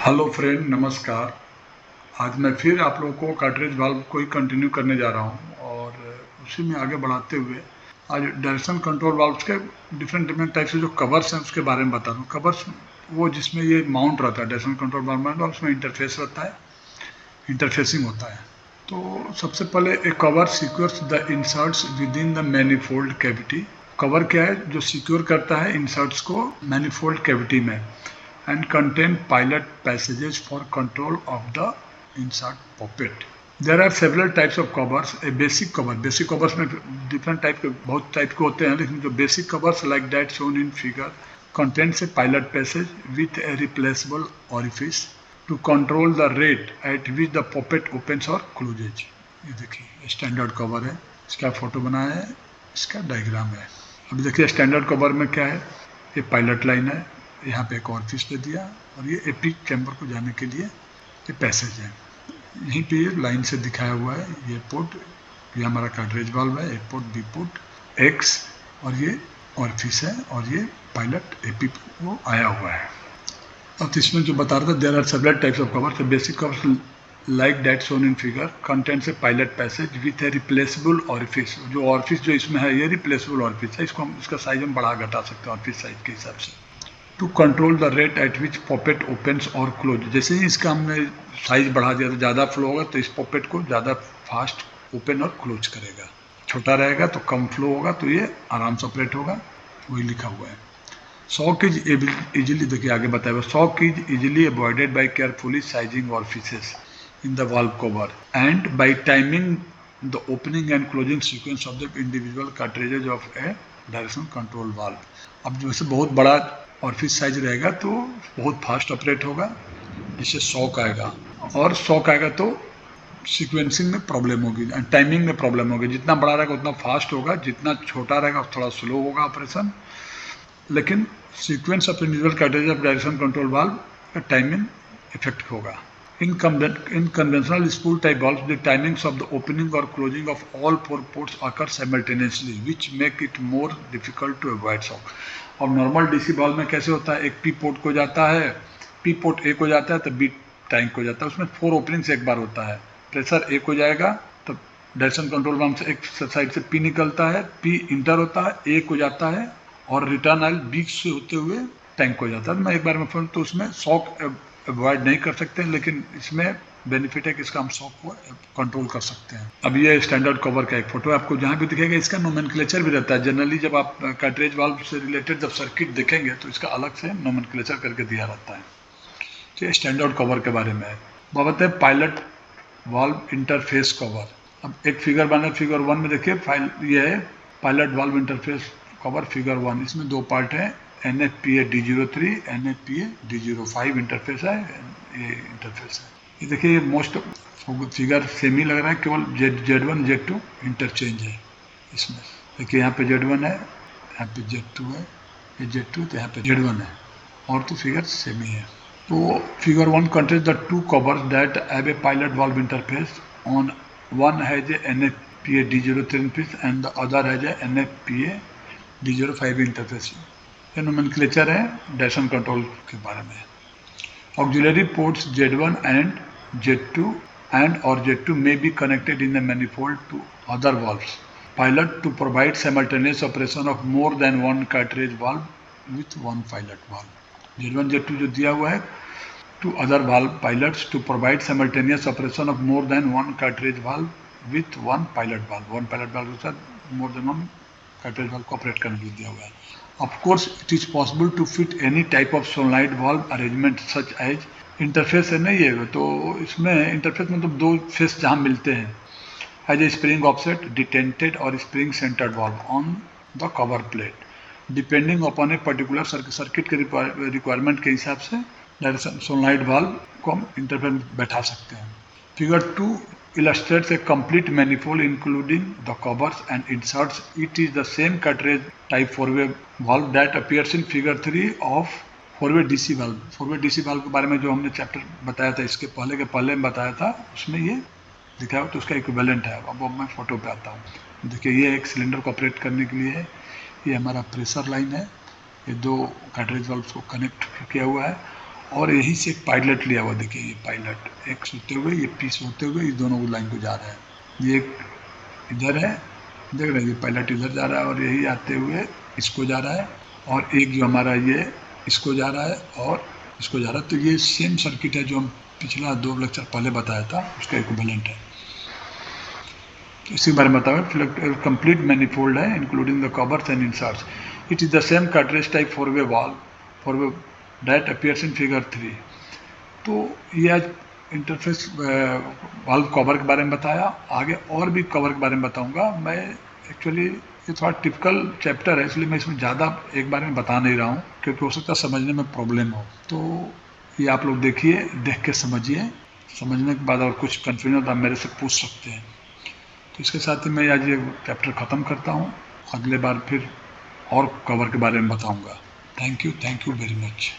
Hello friend, नमस्कार। आज मैं फिर आप लोगों को कार्ट्रिज वाल्व को ही कंटिन्यू करने जा रहा हूँ और उसी में आगे बढ़ाते हुए आज डायरेक्शन कंट्रोल वाल्व्स के डिफरेंट डिफरेंट टाइप से जो कवर्स हैं उसके बारे में बता रहा हूँ। कवर्स वो जिसमें ये माउंट रहता है डायरेक्शन कंट्रोल वाल्व में, और उसमें इंटरफेस रहता है, इंटरफेसिंग होता है। तो सबसे पहले a cover secures the inserts within the manifold cavity. Cover क्या है? जो सिक्योर करता है इंसर्ट्स को मैनिफोल्ड कैविटी में, and contain pilot passages for control of the insert poppet. There are several types of covers. A basic covers में different type के बहुत टाइप के होते हैं, लेकिन जो basic covers like that shown in figure contains a pilot passage with a replaceable orifice to control the rate at which the poppet opens or closes. ये देखिए स्टैंडर्ड कवर है, इसका फोटो बनाया है, इसका डायग्राम है। अभी देखिए स्टैंडर्ड कवर में क्या है, ये पायलट लाइन है, यहाँ पे एक और फिश दे दिया, और ये एपिक चैम्बर को जाने के लिए ये पैसेज है। यहीं पे ये लाइन से दिखाया हुआ है, ये पोर्ट, ये हमारा कार्ट्रिज वाल्व है, ए पोर्ट, बी पोर्ट, एक्स, और ये ऑरिफिस है, और ये पायलट एपिक वो आया हुआ है। अब इसमें जो बता रहा था, there are several types of covers. Basic covers like that shown in figure contains a pilot passage with a replaceable orifice। जो ऑरिफिस जो इसमें है ये रिप्लेसेबल ऑरिफिस है, इसको हम इसका साइज हम बढ़ा घटा सकते हैं ऑरिफिस साइज के हिसाब से। To control the rate at which poppet opens और क्लोज। जैसे ही इसका हमने साइज बढ़ा दिया तो ज़्यादा फ्लो होगा, तो इस पॉपेट को ज़्यादा फास्ट ओपन और क्लोज करेगा। छोटा रहेगा तो कम फ्लो होगा, तो ये आराम से ऑपरेट होगा, वही लिखा हुआ है। शॉक इज इजिली, देखिए आगे बताया हुआ, shock is easily avoided by carefully sizing orifices in the valve cover and by timing the opening and closing sequence of the individual cartridges of a direction control valve। अब जैसे बहुत बड़ा orifice size रहेगा तो बहुत fast operate होगा, जिससे shock आएगा, और शॉक आएगा तो सीक्वेंसिंग में प्रॉब्लम होगी, टाइमिंग में प्रॉब्लम होगी। जितना बड़ा रहेगा उतना फास्ट होगा, जितना छोटा रहेगा थोड़ा स्लो होगा ऑपरेशन, लेकिन sequence of individual cartridge of direction control valve का टाइमिंग इफेक्ट होगा। In conventional spool type valves, the timings of the opening or closing of all four ports occur simultaneously, which make it more difficult to avoid shock। और normal DC valve में कैसे होता है, एक P port को जाता है, P port एक हो जाता है तो बी टैंक हो जाता है, उसमें 4 ओपनिंग से एक बार होता है। प्रेशर एक हो जाएगा तो डायरेक्शन कंट्रोल वाल्व से एक साइड से पी निकलता है, पी इंटर होता है, एक हो जाता है, और रिटर्न आयल बी से होते हुए टैंक हो जाता है। मैं एक बार में फोन, तो उसमें शॉक अवॉइड नहीं कर सकते हैं, लेकिन इसमें बेनिफिट है कि इसका हम शॉक को कंट्रोल कर सकते हैं। अब ये स्टैंडर्ड कवर का एक फोटो है, आपको जहाँ भी दिखेगा इसका नोमेनक्लेचर भी रहता है। जनरली जब आप कार्ट्रिज वाल्व से रिलेटेड जब सर्किट देखेंगे तो इसका अलग से नोमेनक्लेचर करके दिया रहता है। तो ये स्टैंडर्ड कवर के बारे में है। बात है पायलट वाल्व इंटरफेस कवर। अब एक फिगर बना, फिगर 1 में देखिए फाइल, ये है pilot valve interface cover figure 1। इसमें 2 पार्ट है, NFPA D03, NFPA D05 interface है, ये इंटरफेस है। ये देखिए ये मोस्ट फिगर सेम ही लग रहा है, केवल Z1 Z2 इंटरचेंज है इसमें। देखिए यहाँ पे Z1 है, यहाँ पे Z2 है, ये Z2 तो यहाँ पे Z1 है, और तो फिगर सेम ही है। तो figure 1 contains the 2 covers that have a pilot valve interface on one has a NFPA D03 interface and the other has a NFPA D05 interface। ये नोमेनक्लेचर है डायरेक्शन कंट्रोल के बारे में। Auxiliary ports Z1 and Z2 and or Z2 may be connected in the manifold to other valves pilot to provide simultaneous operation of more than one cartridge valve with one pilot valve। Z1 Z2 जो दिया हुआ है to other valve pilots to provide simultaneous operation of more than one cartridge valve with one pilot valve। one pilot valve के साथ more than one cartridge valve को operate करने के लिए दिया हुआ है। Of course, it is possible to fit any type of solenoid valve arrangement such as interface है नहीं है, तो इसमें इंटरफेस मतलब 2 फेस जहाँ मिलते हैं, एज ए स्प्रिंग ऑफसेट, डिटेंटेड और spring centred valve on the cover plate, depending upon a particular circuit के रिक्वायरमेंट के हिसाब से डायरेक्शन सोलनॉइड वाल्व को हम इंटरफेस में बैठा सकते हैं। Figure 2 illustrates a complete manifold including the covers and inserts। It is the same cartridge type 4-way valve that appears in figure 3 of 4-way DC valve। 4-way DC valve के बारे में जो हमने चैप्टर बताया था, इसके पहले के पहले में बताया था, उसमें ये दिखा हो तो उसका इक्विवेलेंट है। अब मैं फोटो पे आता हूँ। देखिए ये एक सिलेंडर को ऑपरेट करने के लिए है, ये हमारा प्रेशर लाइन है, ये 2 कार्ट्रिज वाल्व को कनेक्ट किया हुआ है, और यहीं से एक पायलट लिया हुआ, देखिए ये पायलट, एक सोते हुए, ये पीस होते हुए, ये दोनों लाइन को जा रहा है, ये एक इधर है, देख रहे हैं, ये पायलट इधर जा रहा है और यही आते हुए इसको जा रहा है, और एक जो हमारा ये इसको जा रहा है और इसको जा रहा है। तो ये सेम सर्किट है जो हम पिछला 2 लेक्चर पहले बताया था, उसका इक्विवेलेंट है। तो इसी बारे में बताया, कंप्लीट मैनिफोल्ड है including the covers and inserts. It is the same cartridge type 4-वे valve, 4-वे that appears in figure 3। तो ये आज इंटरफेस वाल्व कवर के बारे में बताया, आगे और भी कवर के बारे में बताऊंगा। मैं एक्चुअली ये थोड़ा टिपिकल चैप्टर है, इसलिए मैं इसमें ज़्यादा एक बारे में बता नहीं रहा हूँ, क्योंकि हो सकता है समझने में प्रॉब्लम हो। तो ये आप लोग देखिए, देख के समझिए, समझने के बाद और कुछ कन्फ्यूजन तो आप मेरे से पूछ सकते हैं। तो इसके साथ ही मैं आज ये चैप्टर ख़त्म करता हूँ, अगले बार फिर और कवर के बारे में बताऊँगा। Thank you very much.